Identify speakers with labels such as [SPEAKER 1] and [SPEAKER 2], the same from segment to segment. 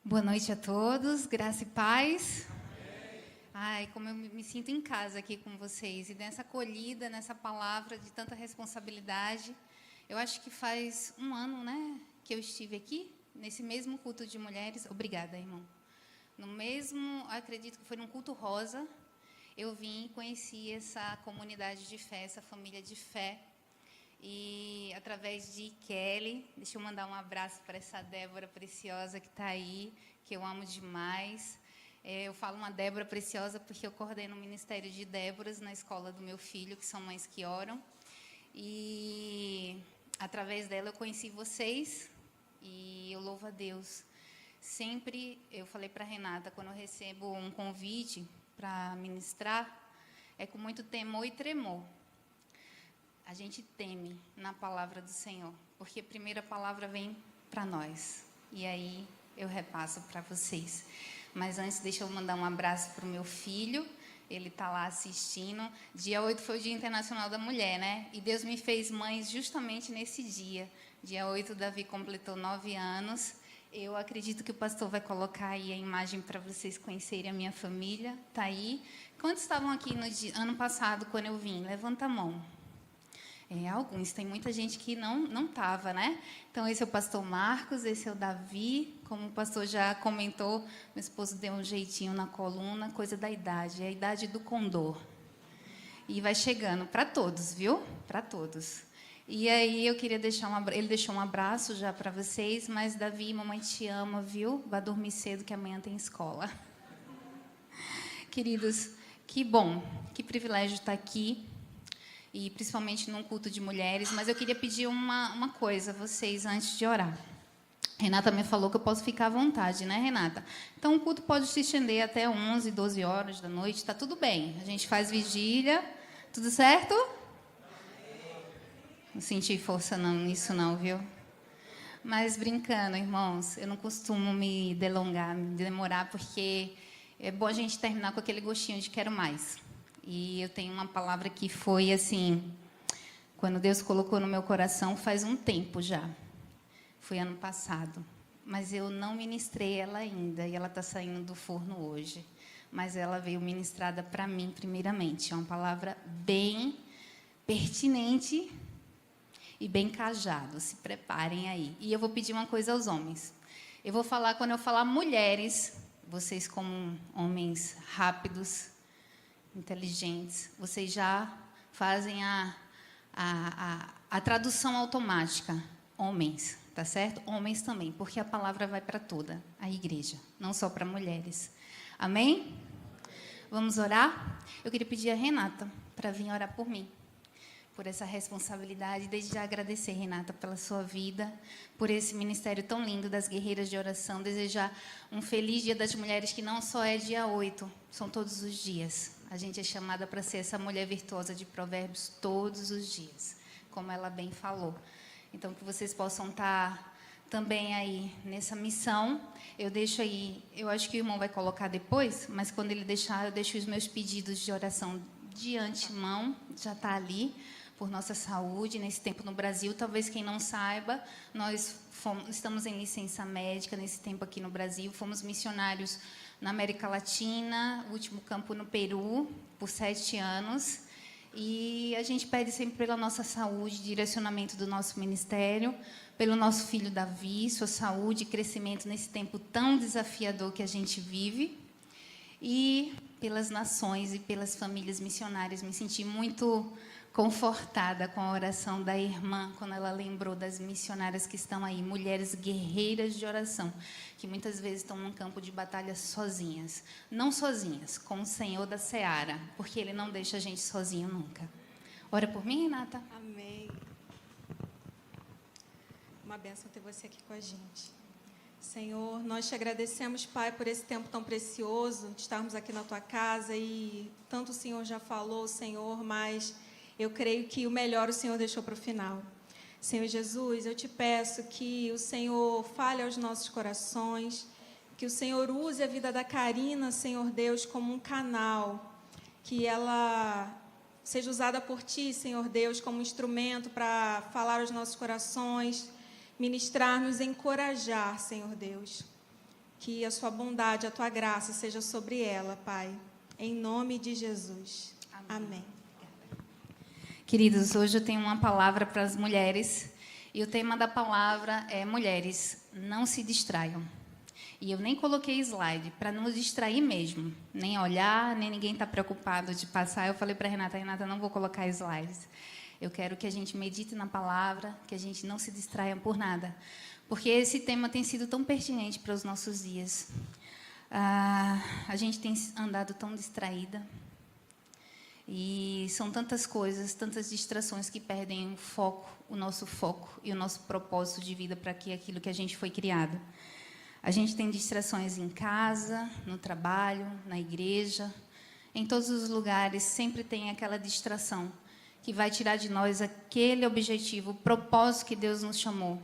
[SPEAKER 1] Boa noite a todos, graça e paz. Ai, como eu me sinto em casa aqui com vocês. E nessa acolhida, nessa palavra de tanta responsabilidade. Eu acho que faz um ano, né, que eu estive aqui, nesse mesmo culto de mulheres. Obrigada, irmão. No mesmo, acredito que foi num culto rosa, eu vim e conheci essa comunidade de fé, essa família de fé. E através de Kelly, deixa eu mandar um abraço para essa Débora preciosa que está aí, que eu amo demais. Eu falo uma Débora preciosa porque eu coordeno o Ministério de Déboras na escola do meu filho, que são mães que oram. E através dela eu conheci vocês e eu louvo a Deus. Sempre eu falei para a Renata, quando eu recebo um convite para ministrar, é com muito temor e tremor. A gente teme na palavra do Senhor, porque a primeira palavra vem para nós. E aí eu repasso para vocês. Mas antes, deixa eu mandar um abraço para o meu filho. Ele está lá assistindo. Dia 8 foi o Dia Internacional da Mulher, né? E Deus me fez mãe justamente nesse dia. Dia 8, o Davi completou 9 anos. Eu acredito que o pastor vai colocar aí a imagem para vocês conhecerem a minha família. Está aí. Quantos estavam aqui no ano passado, quando eu vim? Levanta a mão. Alguns, tem muita gente que não estava, né? Então, esse é o pastor Marcos, esse é o Davi. Como o pastor já comentou, meu esposo deu um jeitinho na coluna, coisa da idade, é a idade do condor. E vai chegando para todos, viu? Para todos. E aí, eu queria deixar ele deixou um abraço já para vocês, mas, Davi, mamãe te ama, viu? Vai dormir cedo, que amanhã tem escola. Queridos, que bom, que privilégio estar aqui. E principalmente num culto de mulheres, mas eu queria pedir uma coisa a vocês antes de orar. Renata me falou que eu posso ficar à vontade, né, Renata? Então, o culto pode se estender até 11, 12 horas da noite, está tudo bem. A gente faz vigília, tudo certo? Não senti força nisso não, viu? Mas brincando, irmãos, eu não costumo me delongar, me demorar, porque é bom a gente terminar com aquele gostinho de quero mais. E eu tenho uma palavra que foi assim, quando Deus colocou no meu coração faz um tempo já. Foi ano passado. Mas eu não ministrei ela ainda, e ela está saindo do forno hoje. Mas ela veio ministrada para mim, primeiramente. É uma palavra bem pertinente e bem cajado. Se preparem aí. E eu vou pedir uma coisa aos homens. Eu vou falar, quando eu falar mulheres, vocês como homens rápidos, inteligentes, vocês já fazem a tradução automática. Homens, tá certo? Homens também, porque a palavra vai para toda a igreja, não só para mulheres. Amém? Vamos orar? Eu queria pedir a Renata para vir orar por mim, por essa responsabilidade. Desde já agradecer, Renata, pela sua vida, por esse ministério tão lindo das guerreiras de oração. Desejar um feliz Dia das Mulheres, que não só é dia 8, são todos os dias. A gente é chamada para ser essa mulher virtuosa de Provérbios todos os dias, como ela bem falou. Então, que vocês possam estar também aí nessa missão. Eu deixo aí, eu acho que o irmão vai colocar depois, mas quando ele deixar, eu deixo os meus pedidos de oração de antemão, já está ali, por nossa saúde, nesse tempo no Brasil. Talvez quem não saiba, nós estamos em licença médica nesse tempo aqui no Brasil, fomos missionários na América Latina, o último campo no Peru, por 7 anos, e a gente pede sempre pela nossa saúde, direcionamento do nosso ministério, pelo nosso filho Davi, sua saúde e crescimento nesse tempo tão desafiador que a gente vive, e pelas nações e pelas famílias missionárias. Me senti muito confortada com a oração da irmã, quando ela lembrou das missionárias que estão aí, mulheres guerreiras de oração, que muitas vezes estão num campo de batalha sozinhas. Não sozinhas, com o Senhor da Seara, porque Ele não deixa a gente sozinho nunca. Ora por mim, Renata.
[SPEAKER 2] Amém. Uma bênção ter você aqui com a gente. Senhor, nós te agradecemos, Pai, por esse tempo tão precioso, de estarmos aqui na Tua casa, e tanto o Senhor já falou, Senhor, mas eu creio que o melhor o Senhor deixou para o final. Senhor Jesus, eu te peço que o Senhor fale aos nossos corações, que o Senhor use a vida da Karina, Senhor Deus, como um canal, que ela seja usada por Ti, Senhor Deus, como instrumento para falar aos nossos corações, ministrar, nos encorajar, Senhor Deus. que a sua bondade, a tua graça seja sobre ela, Pai. Em nome de Jesus. Amém.
[SPEAKER 1] Queridos, hoje eu tenho uma palavra para as mulheres. E o tema da palavra é: mulheres, não se distraiam. E eu nem coloquei slide, para não distrair mesmo. Nem olhar, nem ninguém está preocupado de passar. Eu falei para a Renata, não vou colocar slides. Eu quero que a gente medite na palavra, que a gente não se distraia por nada. Porque esse tema tem sido tão pertinente para os nossos dias. A gente tem andado tão distraída. E são tantas coisas, tantas distrações que perdem o foco, o nosso foco e o nosso propósito de vida para aquilo que a gente foi criado. A gente tem distrações em casa, no trabalho, na igreja, em todos os lugares, sempre tem aquela distração que vai tirar de nós aquele objetivo, o propósito que Deus nos chamou.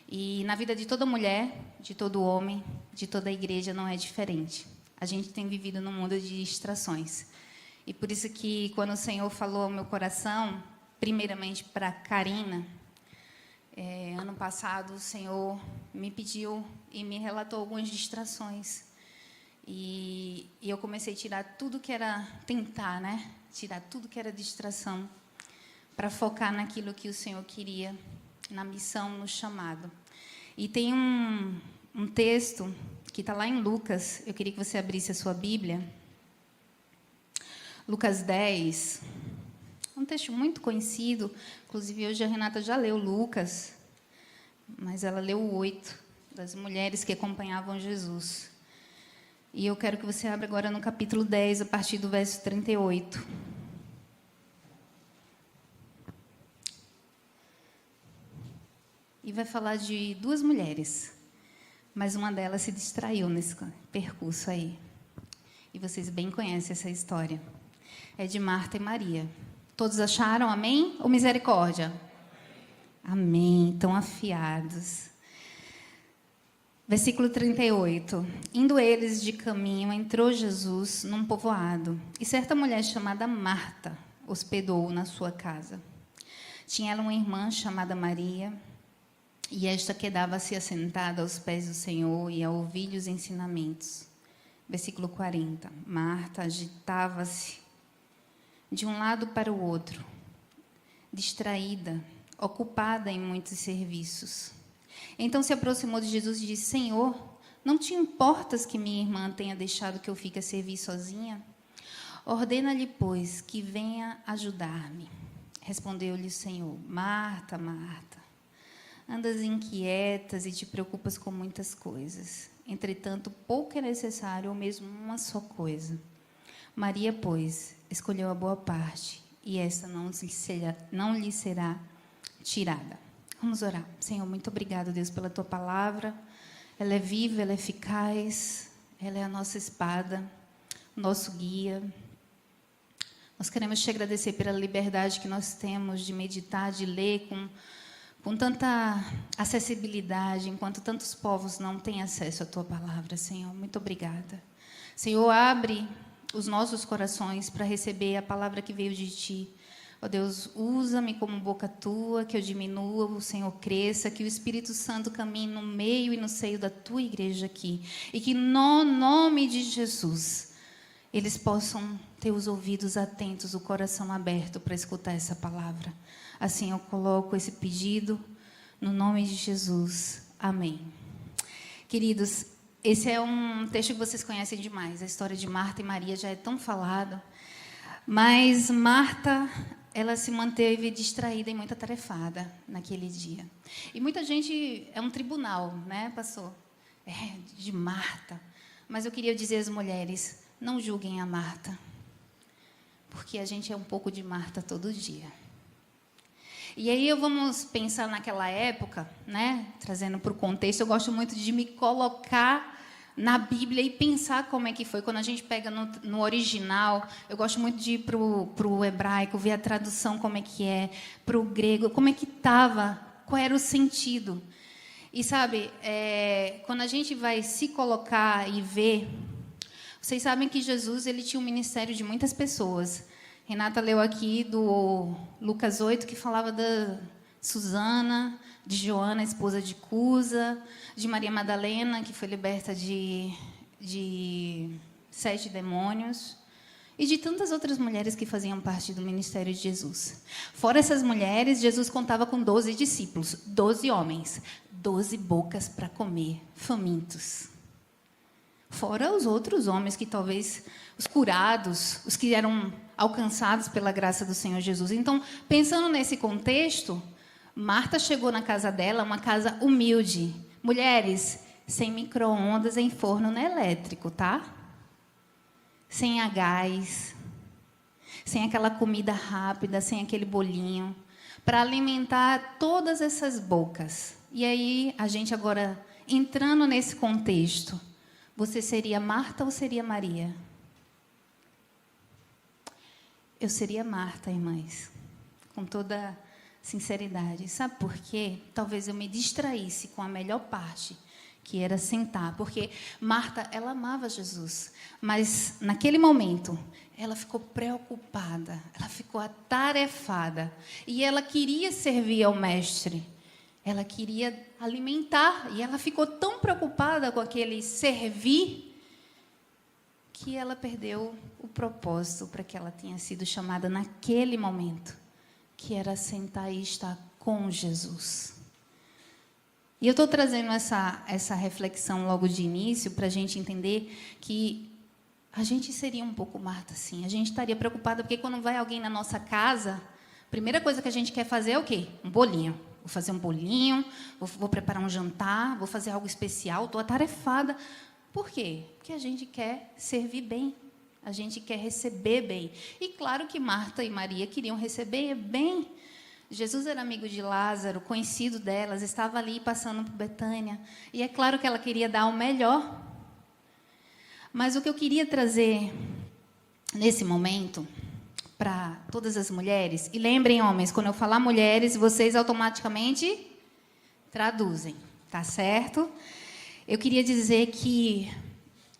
[SPEAKER 1] E na vida de toda mulher, de todo homem, de toda a igreja não é diferente. A gente tem vivido num mundo de distrações. E por isso que, quando o Senhor falou ao meu coração, primeiramente para Karina, ano passado o Senhor me pediu e me relatou algumas distrações. E eu comecei a tirar tudo que era tentar, né? Tirar tudo que era distração, para focar naquilo que o Senhor queria, na missão, no chamado. E tem um texto que está lá em Lucas, eu queria que você abrisse a sua Bíblia. Lucas 10, um texto muito conhecido, inclusive hoje a Renata já leu Lucas, mas ela leu o 8, das mulheres que acompanhavam Jesus. E eu quero que você abra agora no capítulo 10, a partir do verso 38. E vai falar de duas mulheres, mas uma delas se distraiu nesse percurso aí. E vocês bem conhecem essa história. É de Marta e Maria. Todos acharam amém ou misericórdia? Amém, tão afiados. Versículo 38. Indo eles de caminho, entrou Jesus num povoado, e certa mulher chamada Marta hospedou-o na sua casa. Tinha ela uma irmã chamada Maria, e esta quedava-se assentada aos pés do Senhor e a ouvir-lhe os ensinamentos. Versículo 40. Marta agitava-se de um lado para o outro, distraída, ocupada em muitos serviços. Então se aproximou de Jesus e disse: Senhor, não te importas que minha irmã tenha deixado que eu fique a servir sozinha? Ordena-lhe, pois, que venha ajudar-me. Respondeu-lhe o Senhor: Marta, Marta, andas inquietas e te preocupas com muitas coisas. Entretanto, pouco é necessário, ou mesmo uma só coisa. Maria, pois, escolheu a boa parte, e essa não lhe será tirada. Vamos orar. Senhor, muito obrigado, Deus, pela tua palavra. Ela é viva, ela é eficaz, ela é a nossa espada, o nosso guia. Nós queremos te agradecer pela liberdade que nós temos de meditar, de ler com tanta acessibilidade, enquanto tantos povos não têm acesso à tua palavra, Senhor. Muito obrigada. Senhor, abre os nossos corações para receber a palavra que veio de ti. Ó Deus, usa-me como boca tua, que eu diminua, o Senhor cresça, que o Espírito Santo caminhe no meio e no seio da tua igreja aqui. E que no nome de Jesus, eles possam ter os ouvidos atentos, o coração aberto para escutar essa palavra. Assim eu coloco esse pedido no nome de Jesus. Amém. Queridos, esse é um texto que vocês conhecem demais. A história de Marta e Maria já é tão falada. Mas Marta, ela se manteve distraída e muito atarefada naquele dia. E muita gente, é um tribunal, né, pastor? De Marta. Mas eu queria dizer às mulheres, não julguem a Marta. Porque a gente é um pouco de Marta todo dia. E aí vamos pensar naquela época, né? Trazendo para o contexto, eu gosto muito de me colocar na Bíblia e pensar como é que foi. Quando a gente pega no original, eu gosto muito de ir para o hebraico, ver a tradução como é que é, para o grego, como é que estava, qual era o sentido. E sabe, quando a gente vai se colocar e ver, vocês sabem que Jesus ele tinha um ministério de muitas pessoas. Renata leu aqui do Lucas 8, que falava da Susana, de Joana, esposa de Cusa, de Maria Madalena, que foi liberta de 7 demônios, e de tantas outras mulheres que faziam parte do ministério de Jesus. Fora essas mulheres, Jesus contava com 12 discípulos, 12 homens, 12 bocas para comer, famintos. Fora os outros homens que talvez, os curados, os que eram alcançados pela graça do Senhor Jesus. Então, pensando nesse contexto, Marta chegou na casa dela, uma casa humilde. Mulheres, sem micro-ondas em forno elétrico, tá? Sem a gás, sem aquela comida rápida, sem aquele bolinho, para alimentar todas essas bocas. E aí, a gente agora, entrando nesse contexto, você seria Marta ou seria Maria? Eu seria Marta, irmãs, com toda sinceridade. Sabe por quê? Talvez eu me distraísse com a melhor parte, que era sentar, porque Marta, ela amava Jesus, mas naquele momento ela ficou preocupada, ela ficou atarefada, e ela queria servir ao mestre, ela queria alimentar, e ela ficou tão preocupada com aquele servir, que ela perdeu o propósito para que ela tinha sido chamada naquele momento, que era sentar e estar com Jesus. E eu estou trazendo essa reflexão logo de início para a gente entender que a gente seria um pouco Marta, sim. A gente estaria preocupada porque quando vai alguém na nossa casa, a primeira coisa que a gente quer fazer é o quê? Um bolinho. Vou fazer um bolinho, vou preparar um jantar, vou fazer algo especial, estou atarefada. Por quê? Porque a gente quer servir bem, a gente quer receber bem. E claro que Marta e Maria queriam receber bem. Jesus era amigo de Lázaro, conhecido delas, estava ali passando por Betânia. E é claro que ela queria dar o melhor. Mas o que eu queria trazer nesse momento para todas as mulheres, e lembrem, homens, quando eu falar mulheres, vocês automaticamente traduzem, tá certo? Eu queria dizer que,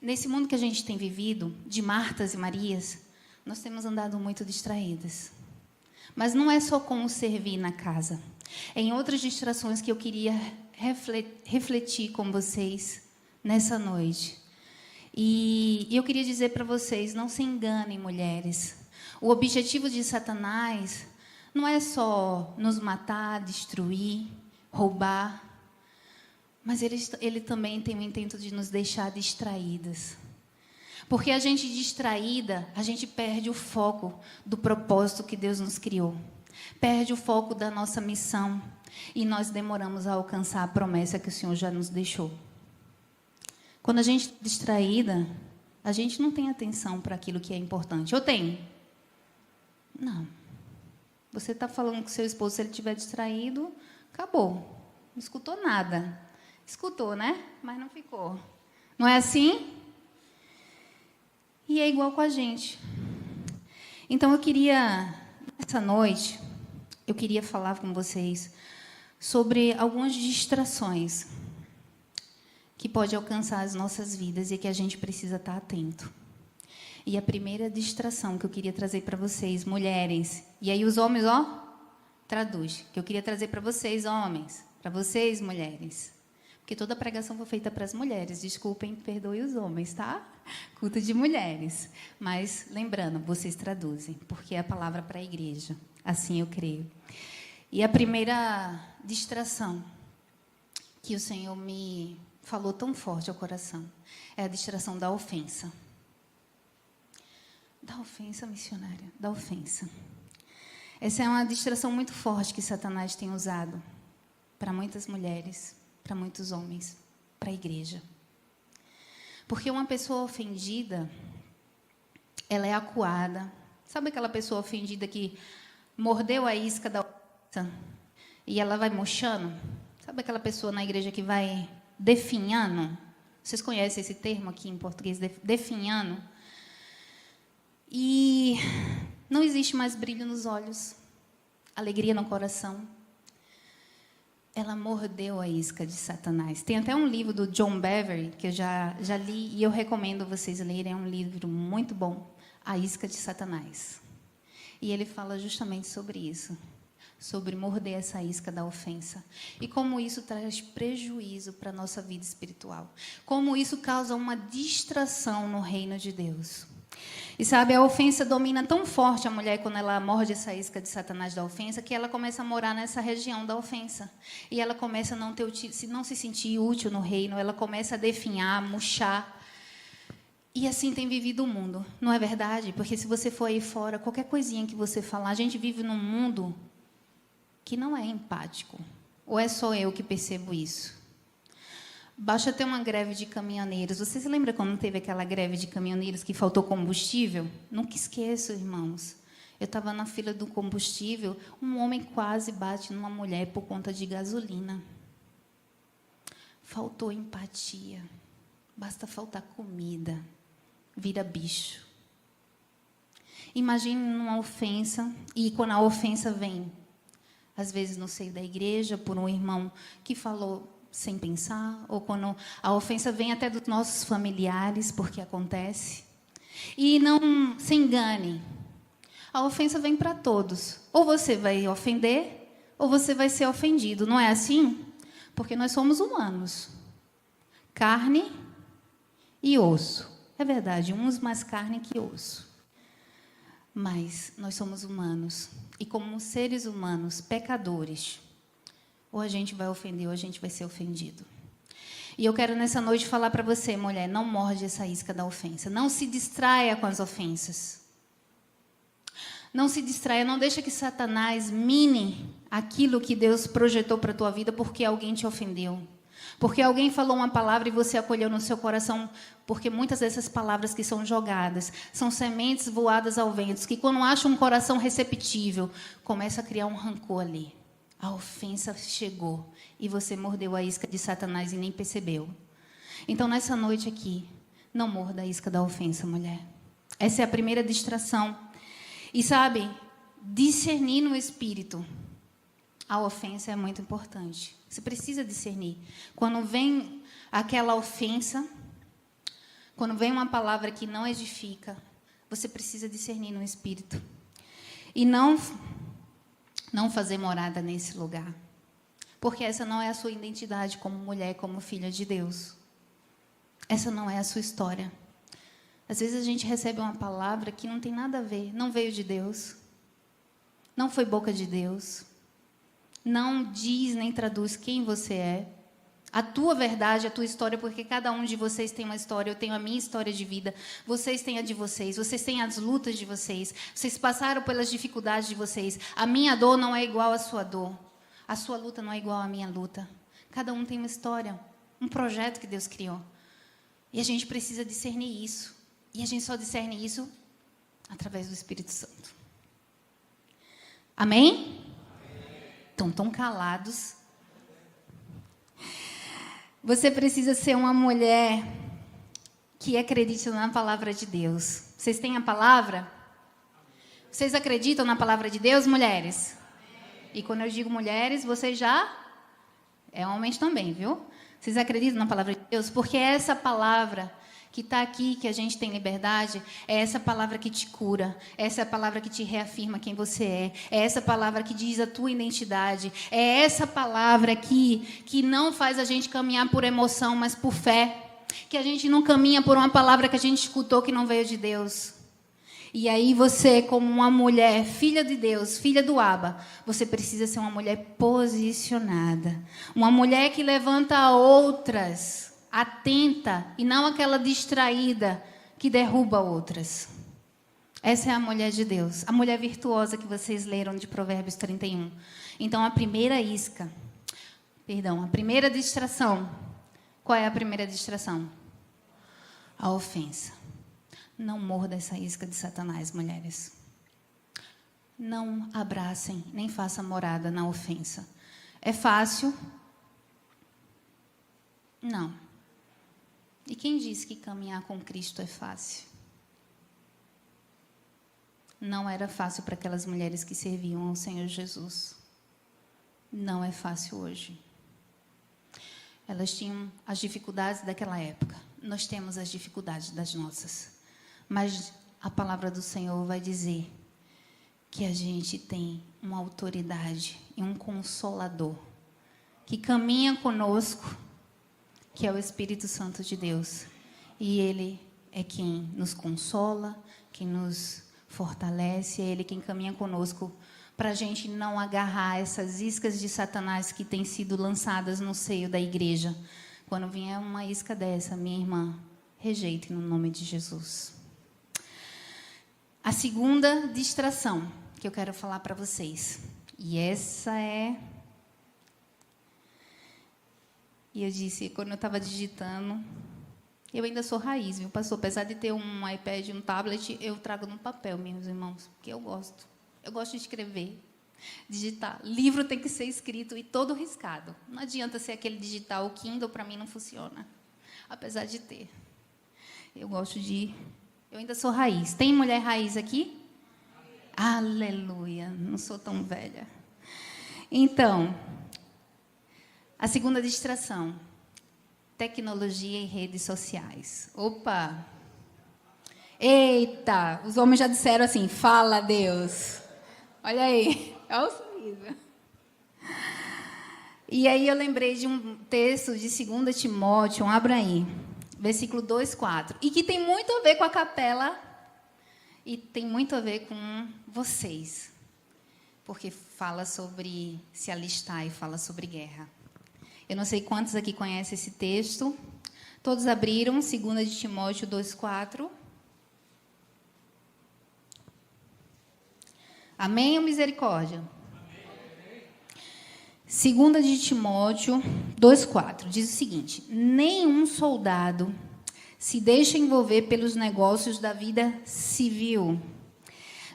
[SPEAKER 1] nesse mundo que a gente tem vivido, de Martas e Marias, nós temos andado muito distraídas. Mas não é só com o servir na casa. É em outras distrações que eu queria refletir com vocês nessa noite. E eu queria dizer para vocês, não se enganem, mulheres. O objetivo de Satanás não é só nos matar, destruir, roubar, mas ele também tem o intento de nos deixar distraídas. Porque a gente distraída, a gente perde o foco do propósito que Deus nos criou. Perde o foco da nossa missão. E nós demoramos a alcançar a promessa que o Senhor já nos deixou. Quando a gente é distraída, a gente não tem atenção para aquilo que é importante. Ou tem? Não. Você está falando com seu esposo, se ele estiver distraído, acabou. Não escutou nada. Escutou, né? Mas não ficou. Não é assim? E é igual com a gente. Então, nessa noite, eu queria falar com vocês sobre algumas distrações que podem alcançar as nossas vidas e que a gente precisa estar atento. E a primeira distração que eu queria trazer para vocês, mulheres, e aí os homens, traduz, que eu queria trazer para vocês, homens, para vocês, mulheres, porque toda a pregação foi feita para as mulheres, desculpem, perdoe os homens, tá? Culto de mulheres. Mas, lembrando, vocês traduzem, porque é a palavra para a igreja. Assim eu creio. E a primeira distração que o Senhor me falou tão forte ao coração é a distração da ofensa. Da ofensa, missionária, da ofensa. Essa é uma distração muito forte que Satanás tem usado para muitas mulheres, para muitos homens, para a igreja. Porque uma pessoa ofendida, ela é acuada. Sabe aquela pessoa ofendida que mordeu a isca da ofensa e ela vai murchando? Sabe aquela pessoa na igreja que vai definhando? Vocês conhecem esse termo aqui em português, definhando? E não existe mais brilho nos olhos, alegria no coração. Ela mordeu a isca de Satanás. Tem até um livro do John Bevere, que eu já li, e eu recomendo vocês lerem. É um livro muito bom, A Isca de Satanás. E ele fala justamente sobre isso. sobre morder essa isca da ofensa. E como isso traz prejuízo para a nossa vida espiritual. Como isso causa uma distração no reino de Deus. E sabe, a ofensa domina tão forte a mulher quando ela morde essa isca de Satanás da ofensa, que ela começa a morar nessa região da ofensa. E ela começa a não se sentir útil no reino, ela começa a definhar, murchar. E assim tem vivido o mundo, não é verdade? Porque se você for aí fora, qualquer coisinha que você falar, a gente vive num mundo que não é empático. Ou é só eu que percebo isso? Basta ter uma greve de caminhoneiros. Você se lembra quando teve aquela greve de caminhoneiros que faltou combustível? Nunca esqueço, irmãos. Eu estava na fila do combustível, um homem quase bate numa mulher por conta de gasolina. Faltou empatia. Basta faltar comida. Vira bicho. Imagine uma ofensa, e quando a ofensa vem, às vezes no seio da igreja, por um irmão que falou sem pensar, ou quando a ofensa vem até dos nossos familiares, porque acontece. E não se engane, a ofensa vem para todos. Ou você vai ofender, ou você vai ser ofendido. Não é assim? Porque nós somos humanos. Carne e osso. É verdade, uns mais carne que osso. Mas nós somos humanos. E como seres humanos, pecadores, ou a gente vai ofender, ou a gente vai ser ofendido. E eu quero nessa noite falar para você, mulher, não morde essa isca da ofensa. Não se distraia com as ofensas. Não se distraia, não deixa que Satanás mine aquilo que Deus projetou para a tua vida porque alguém te ofendeu. Porque alguém falou uma palavra e você acolheu no seu coração, porque muitas dessas palavras que são jogadas são sementes voadas ao vento, que quando acha um coração receptível, começa a criar um rancor ali. A ofensa chegou e você mordeu a isca de Satanás e nem percebeu. Então, nessa noite aqui, não morda a isca da ofensa, mulher. Essa é a primeira distração. E sabe, discernir no espírito. A ofensa é muito importante. Você precisa discernir. Quando vem aquela ofensa, quando vem uma palavra que não edifica, você precisa discernir no espírito. E não fazer morada nesse lugar. Porque essa não é a sua identidade como mulher, como filha de Deus. Essa não é a sua história. Às vezes a gente recebe uma palavra que não tem nada a ver, não veio de Deus, não foi boca de Deus, não diz nem traduz quem você é, a tua verdade, a tua história, porque cada um de vocês tem uma história, eu tenho a minha história de vida, vocês têm a de vocês têm as lutas de vocês passaram pelas dificuldades de vocês, a minha dor não é igual à sua dor, a sua luta não é igual à minha luta, cada um tem uma história, um projeto que Deus criou, e a gente precisa discernir isso, e a gente só discerne isso através do Espírito Santo. Amém? Estão tão calados. Você precisa ser uma mulher que acredita na palavra de Deus. Vocês têm a palavra? Vocês acreditam na palavra de Deus, mulheres? E quando eu digo mulheres, vocês já... É homens também, viu? Vocês acreditam na palavra de Deus? Porque é essa palavra que está aqui, que a gente tem liberdade, é essa palavra que te cura, é essa palavra que te reafirma quem você é essa palavra que diz a tua identidade, é essa palavra que não faz a gente caminhar por emoção, mas por fé, que a gente não caminha por uma palavra que a gente escutou que não veio de Deus. E aí você, como uma mulher, filha de Deus, filha do Abba, você precisa ser uma mulher posicionada, uma mulher que levanta outras, atenta, e não aquela distraída que derruba outras. Essa é a mulher de Deus, a mulher virtuosa que vocês leram de Provérbios 31. Então, a primeira distração. Qual é a primeira distração? A ofensa. Não morda essa isca de Satanás, mulheres. Não abracem, nem façam morada na ofensa. É fácil? Não. E quem disse que caminhar com Cristo é fácil? Não era fácil para aquelas mulheres que serviam ao Senhor Jesus. Não é fácil hoje. Elas tinham as dificuldades daquela época. Nós temos as dificuldades das nossas. Mas a palavra do Senhor vai dizer que a gente tem uma autoridade e um consolador que caminha conosco, que é o Espírito Santo de Deus. E Ele é quem nos consola, quem nos fortalece, é Ele quem caminha conosco para a gente não agarrar essas iscas de Satanás que têm sido lançadas no seio da igreja. Quando vier uma isca dessa, minha irmã, rejeite no nome de Jesus. A segunda distração que eu quero falar para vocês. E essa é... E eu disse, quando eu estava digitando, eu ainda sou raiz, viu, pastor? Apesar de ter um iPad, um tablet, eu trago no papel, meus irmãos, porque eu gosto. Eu gosto de escrever, digitar. Livro tem que ser escrito e todo riscado. Não adianta ser aquele digital, o Kindle, para mim, não funciona. Apesar de ter. Eu gosto de... Eu ainda sou raiz. Tem mulher raiz aqui? Aleluia, não sou tão velha. Então, a segunda distração, tecnologia e redes sociais. Opa! Eita, os homens já disseram assim, fala Deus. Olha aí, olha o sorriso. E aí eu lembrei de um texto de 2 Timóteo, abra aí, versículo 2:4, e que tem muito a ver com a capela e tem muito a ver com vocês, porque fala sobre se alistar e fala sobre guerra. Eu não sei quantos aqui conhecem esse texto. Todos abriram 2 Timóteo 2:4. Amém ou misericórdia? 2 Timóteo 2:4 diz o seguinte: nenhum soldado se deixa envolver pelos negócios da vida civil,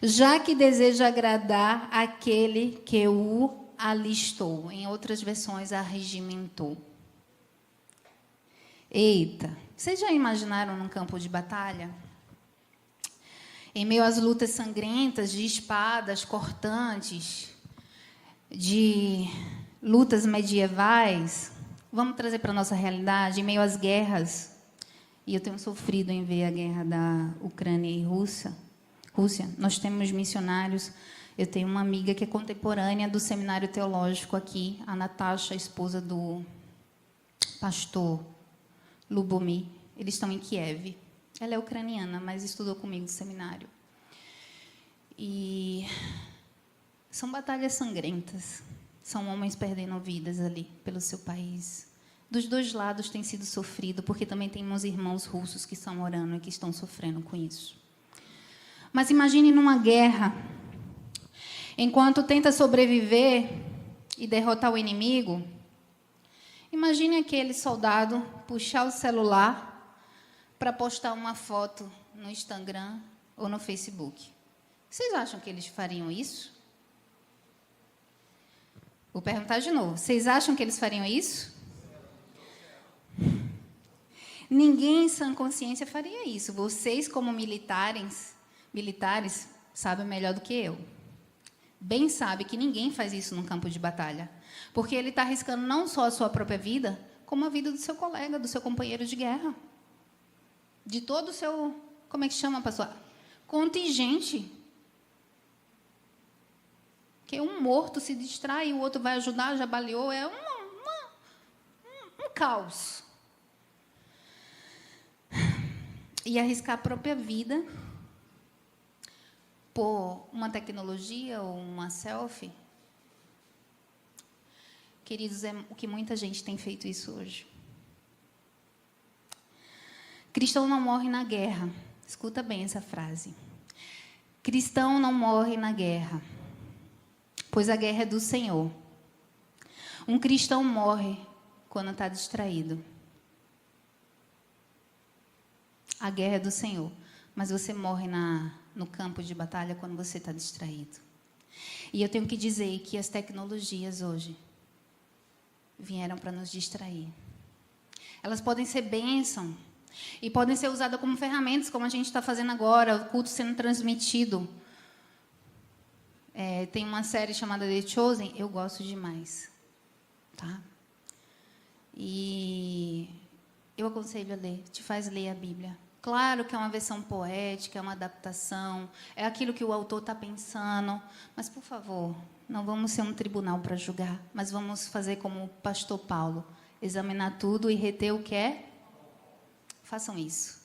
[SPEAKER 1] já que deseja agradar aquele que o alistou. Em outras versões, arregimentou. Eita, vocês já imaginaram num campo de batalha? Em meio às lutas sangrentas, de espadas cortantes, de lutas medievais, vamos trazer para a nossa realidade, em meio às guerras, e eu tenho sofrido em ver a guerra da Ucrânia e Rússia, nós temos missionários. Eu tenho uma amiga que é contemporânea do seminário teológico aqui, a Natasha, a esposa do pastor Lubomir. Eles estão em Kiev. Ela é ucraniana, mas estudou comigo no seminário. E são batalhas sangrentas. São homens perdendo vidas ali pelo seu país. Dos dois lados tem sido sofrido, porque também temos irmãos russos que estão orando e que estão sofrendo com isso. Mas imagine numa guerra, enquanto tenta sobreviver e derrotar o inimigo, imagine aquele soldado puxar o celular para postar uma foto no Instagram ou no Facebook. Vocês acham que eles fariam isso? Vou perguntar de novo. Vocês acham que eles fariam isso? Ninguém em sã consciência faria isso. Vocês, como militares, sabem melhor do que eu. Bem sabe que ninguém faz isso num campo de batalha. Porque ele está arriscando não só a sua própria vida, como a vida do seu colega, do seu companheiro de guerra. De todo o seu, como é que chama, pastor? Contingente. Que um morto se distrai, o outro vai ajudar, já baleou, é um caos. E arriscar a própria vida por uma tecnologia ou uma selfie, queridos, é o que muita gente tem feito isso hoje. Cristão não morre na guerra. Escuta bem essa frase. Cristão não morre na guerra, pois a guerra é do Senhor. Um cristão morre quando está distraído. A guerra é do Senhor, mas você morre no campo de batalha quando você está distraído. E eu tenho que dizer que as tecnologias hoje vieram para nos distrair. Elas podem ser bênção e podem ser usadas como ferramentas, como a gente está fazendo agora, o culto sendo transmitido. Tem uma série chamada The Chosen, eu gosto demais. Tá? E eu aconselho a ler, te faz ler a Bíblia. Claro que é uma versão poética, é uma adaptação, é aquilo que o autor está pensando. Mas, por favor, não vamos ser um tribunal para julgar, mas vamos fazer como o pastor Paulo, examinar tudo e reter o que é. Façam isso.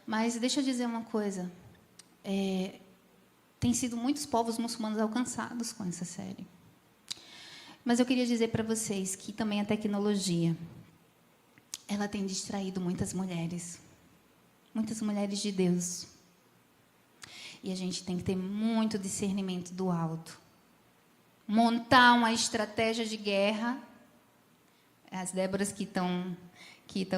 [SPEAKER 1] Mas deixa eu dizer uma coisa. Tem sido muitos povos muçulmanos alcançados com essa série. Mas eu queria dizer para vocês que também a tecnologia, ela tem distraído muitas mulheres de Deus. E a gente tem que ter muito discernimento do alto. Montar uma estratégia de guerra. As Déboras que estão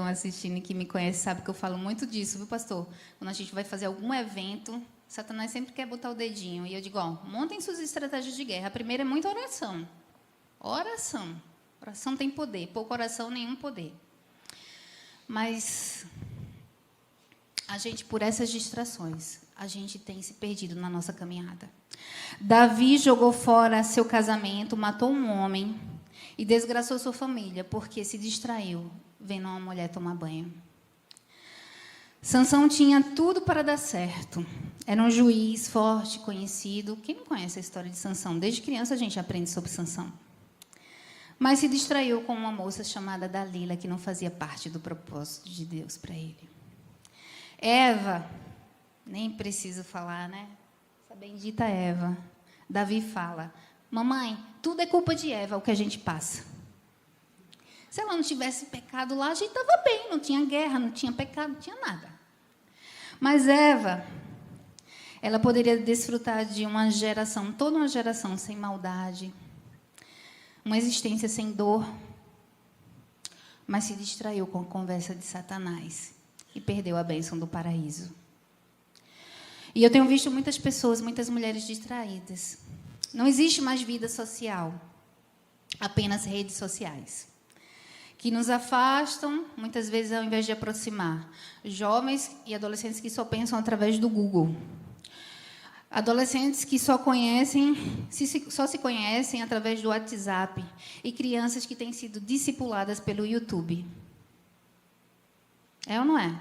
[SPEAKER 1] assistindo e que me conhecem sabem que eu falo muito disso, viu, pastor? Quando a gente vai fazer algum evento, Satanás sempre quer botar o dedinho. E eu digo, montem suas estratégias de guerra. A primeira é muita oração. Oração. Oração tem poder. Pouca oração, nenhum poder. Mas a gente, por essas distrações, a gente tem se perdido na nossa caminhada. Davi jogou fora seu casamento, matou um homem e desgraçou sua família, porque se distraiu vendo uma mulher tomar banho. Sansão tinha tudo para dar certo. Era um juiz forte, conhecido. Quem não conhece a história de Sansão? Desde criança a gente aprende sobre Sansão. Mas se distraiu com uma moça chamada Dalila, que não fazia parte do propósito de Deus para ele. Eva, nem preciso falar, né? Essa bendita Eva. Davi fala, mamãe, tudo é culpa de Eva, o que a gente passa. Se ela não tivesse pecado lá, a gente estava bem, não tinha guerra, não tinha pecado, não tinha nada. Mas Eva, ela poderia desfrutar de uma geração, toda uma geração sem maldade, uma existência sem dor, mas se distraiu com a conversa de Satanás e perdeu a bênção do paraíso. E eu tenho visto muitas pessoas, muitas mulheres distraídas. Não existe mais vida social, apenas redes sociais, que nos afastam, muitas vezes, ao invés de aproximar. Jovens e adolescentes que só pensam através do Google. Adolescentes que só se conhecem através do WhatsApp. E crianças que têm sido discipuladas pelo YouTube. É ou não é?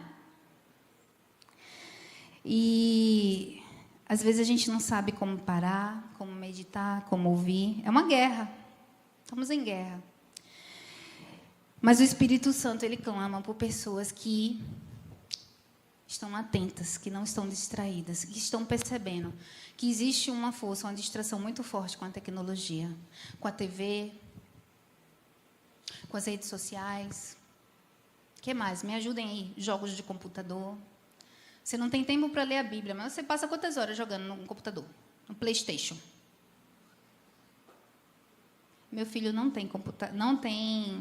[SPEAKER 1] E, às vezes, a gente não sabe como parar, como meditar, como ouvir. É uma guerra. Estamos em guerra. Mas o Espírito Santo, ele clama por pessoas que estão atentas, que não estão distraídas, que estão percebendo que existe uma força, uma distração muito forte com a tecnologia, com a TV, com as redes sociais. O que mais? Me ajudem aí. Jogos de computador. Você não tem tempo para ler a Bíblia, mas você passa quantas horas jogando no computador? No PlayStation. Meu filho não tem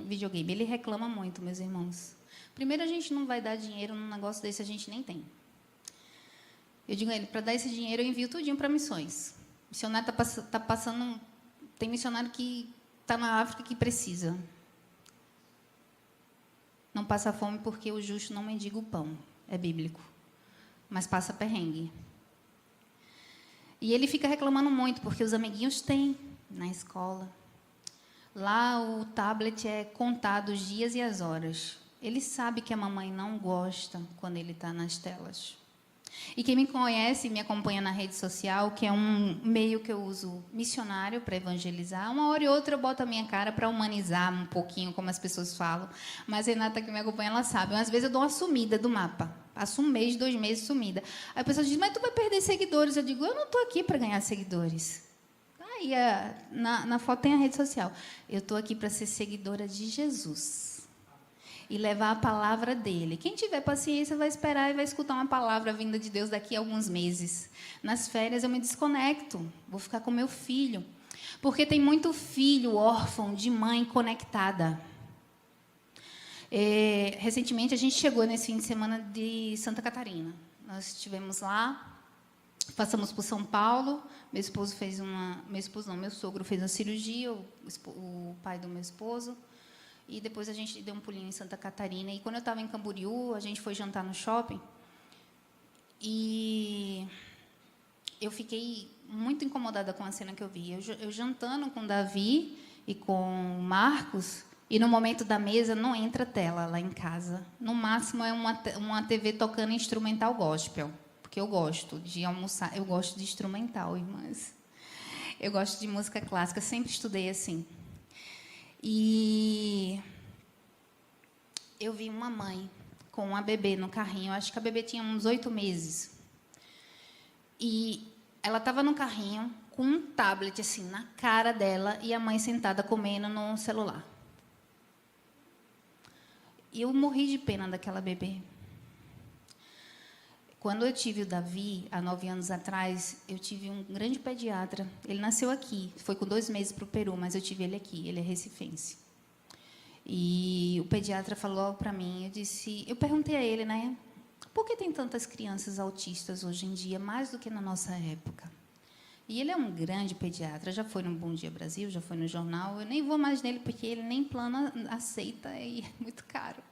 [SPEAKER 1] videogame. Ele reclama muito, meus irmãos. Primeiro, a gente não vai dar dinheiro num negócio desse, a gente nem tem. Eu digo a ele, para dar esse dinheiro, eu envio tudinho para missões. Missionário está passando... Tem missionário que está na África que precisa. Não passa fome porque o justo não mendiga o pão. É bíblico. Mas passa perrengue. E ele fica reclamando muito, porque os amiguinhos têm na escola. Lá o tablet é contado os dias e as horas. Ele sabe que a mamãe não gosta quando ele está nas telas. E quem me conhece e me acompanha na rede social, que é um meio que eu uso missionário para evangelizar, uma hora e outra eu boto a minha cara para humanizar um pouquinho, como as pessoas falam. Mas a Renata, que me acompanha, ela sabe. Às vezes eu dou uma sumida do mapa. Passo 1 mês, 2 meses sumida. Aí a pessoa diz, mas tu vai perder seguidores. Eu digo, eu não estou aqui para ganhar seguidores. Aí na foto tem a rede social. Eu estou aqui para ser seguidora de Jesus. E levar a palavra dele. Quem tiver paciência vai esperar e vai escutar uma palavra vinda de Deus daqui a alguns meses. Nas férias eu me desconecto, vou ficar com meu filho. Porque tem muito filho órfão de mãe conectada. Recentemente, a gente chegou nesse fim de semana de Santa Catarina. Nós estivemos lá, passamos por São Paulo, meu sogro fez uma cirurgia, o pai do meu esposo. E depois a gente deu um pulinho em Santa Catarina. E quando eu estava em Camboriú, a gente foi jantar no shopping. E eu fiquei muito incomodada com a cena que eu vi. Eu jantando com o Davi e com o Marcos, E no momento da mesa não entra tela lá em casa. No máximo é uma TV tocando instrumental gospel. Porque eu gosto de almoçar, eu gosto de instrumental, irmãs. Eu gosto de música clássica, sempre estudei assim. E eu vi uma mãe com uma bebê no carrinho, acho que a bebê tinha uns 8 meses. E ela estava no carrinho com um tablet assim na cara dela e a mãe sentada comendo no celular. E eu morri de pena daquela bebê. Quando eu tive o Davi, há 9 anos atrás, eu tive um grande pediatra. Ele nasceu aqui, foi com 2 meses para o Peru, mas eu tive ele aqui, ele é recifense. E o pediatra falou para mim, eu perguntei a ele, né, por que tem tantas crianças autistas hoje em dia, mais do que na nossa época? E ele é um grande pediatra, já foi no Bom Dia Brasil, já foi no jornal, eu nem vou mais nele, porque ele nem plano aceita e é muito caro.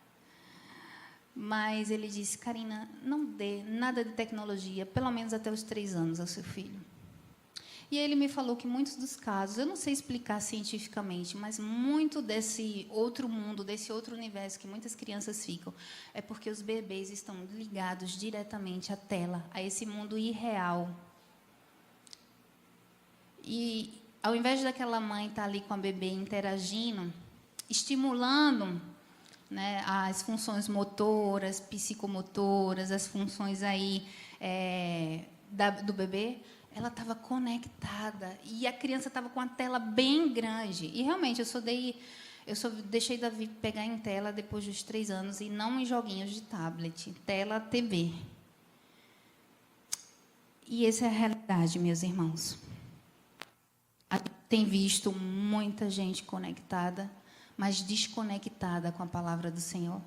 [SPEAKER 1] Mas ele disse, Karina, não dê nada de tecnologia, pelo menos até os 3 anos ao seu filho. E ele me falou que muitos dos casos, eu não sei explicar cientificamente, mas muito desse outro mundo, desse outro universo que muitas crianças ficam, é porque os bebês estão ligados diretamente à tela, a esse mundo irreal. E, ao invés daquela mãe estar ali com a bebê interagindo, estimulando, né, as funções motoras, psicomotoras, as funções aí do bebê, ela estava conectada e a criança estava com a tela bem grande. E realmente eu só deixei Davi pegar em tela depois dos 3 anos e não em joguinhos de tablet, tela TV. E essa é a realidade, meus irmãos. Tem visto muita gente conectada, mas desconectada com a palavra do Senhor.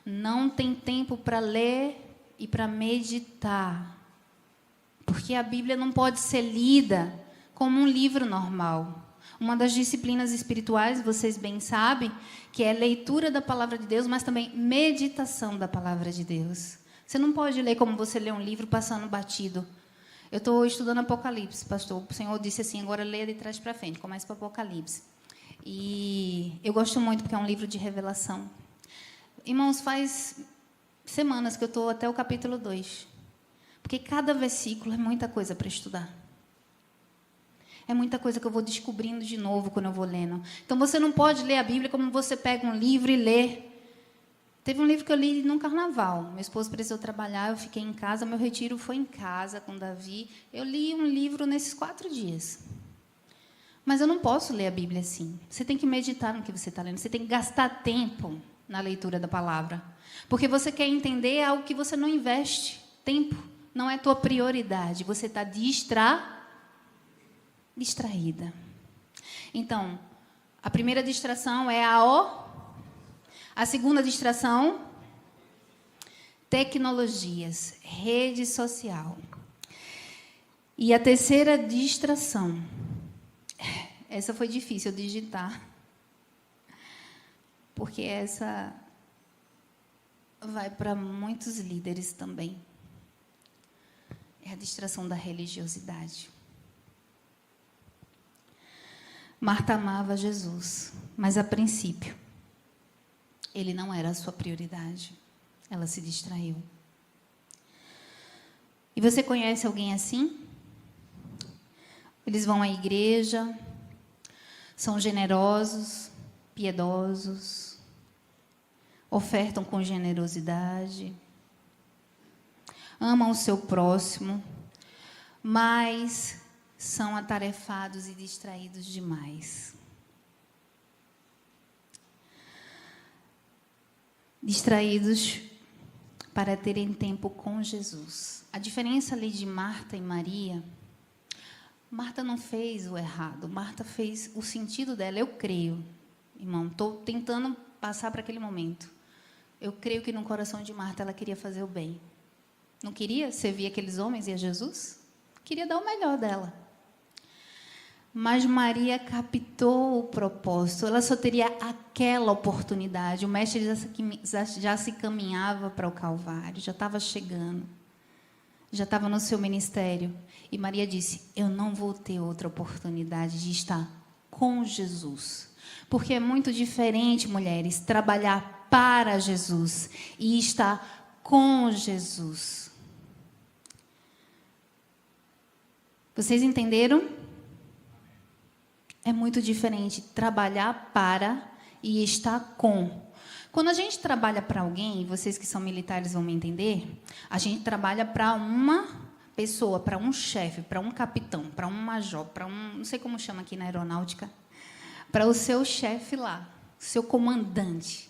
[SPEAKER 1] Não tem tempo para ler e para meditar, porque a Bíblia não pode ser lida como um livro normal. Uma das disciplinas espirituais, vocês bem sabem, que é leitura da palavra de Deus, mas também meditação da palavra de Deus. Você não pode ler como você lê um livro passando batido. Eu estou estudando Apocalipse, pastor. O Senhor disse assim, agora leia de trás para frente, começa para Apocalipse. E eu gosto muito, porque é um livro de revelação. Irmãos, faz semanas que eu estou até o capítulo 2. Porque cada versículo é muita coisa para estudar. É muita coisa que eu vou descobrindo de novo quando eu vou lendo. Então, você não pode ler a Bíblia como você pega um livro e lê. Teve um livro que eu li num carnaval. Meu esposo precisou trabalhar, eu fiquei em casa. Meu retiro foi em casa com Davi. Eu li um livro nesses 4 dias. Mas eu não posso ler a Bíblia assim. Você tem que meditar no que você está lendo. Você tem que gastar tempo na leitura da palavra. Porque você quer entender algo que você não investe. Tempo não é tua prioridade. Você está distraída. Então, a primeira distração é a segunda distração, tecnologias, rede social. E a terceira distração, essa foi difícil eu digitar, porque essa vai para muitos líderes também. É a distração da religiosidade. Marta amava Jesus, mas a princípio ele não era a sua prioridade. Ela se distraiu. E você conhece alguém assim? Eles vão à igreja, são generosos, piedosos, ofertam com generosidade, amam o seu próximo, mas são atarefados e distraídos demais. Distraídos para terem tempo com Jesus. A diferença ali de Marta e Maria, Marta não fez o errado, Marta fez o sentido dela, eu creio, irmão, estou tentando passar para aquele momento. Eu creio que no coração de Marta ela queria fazer o bem. Não queria servir aqueles homens e a Jesus? Queria dar o melhor dela. Mas Maria captou o propósito, ela só teria aquela oportunidade. O mestre já se caminhava para o Calvário, já estava chegando, já estava no seu ministério. E Maria disse, eu não vou ter outra oportunidade de estar com Jesus. Porque é muito diferente, mulheres, trabalhar para Jesus e estar com Jesus. Vocês entenderam? É muito diferente trabalhar para e estar com. Quando a gente trabalha para alguém, vocês que são militares vão me entender, a gente trabalha para uma pessoa, para um chefe, para um capitão, para um major, para um, não sei como chama aqui na aeronáutica, para o seu chefe lá, seu comandante.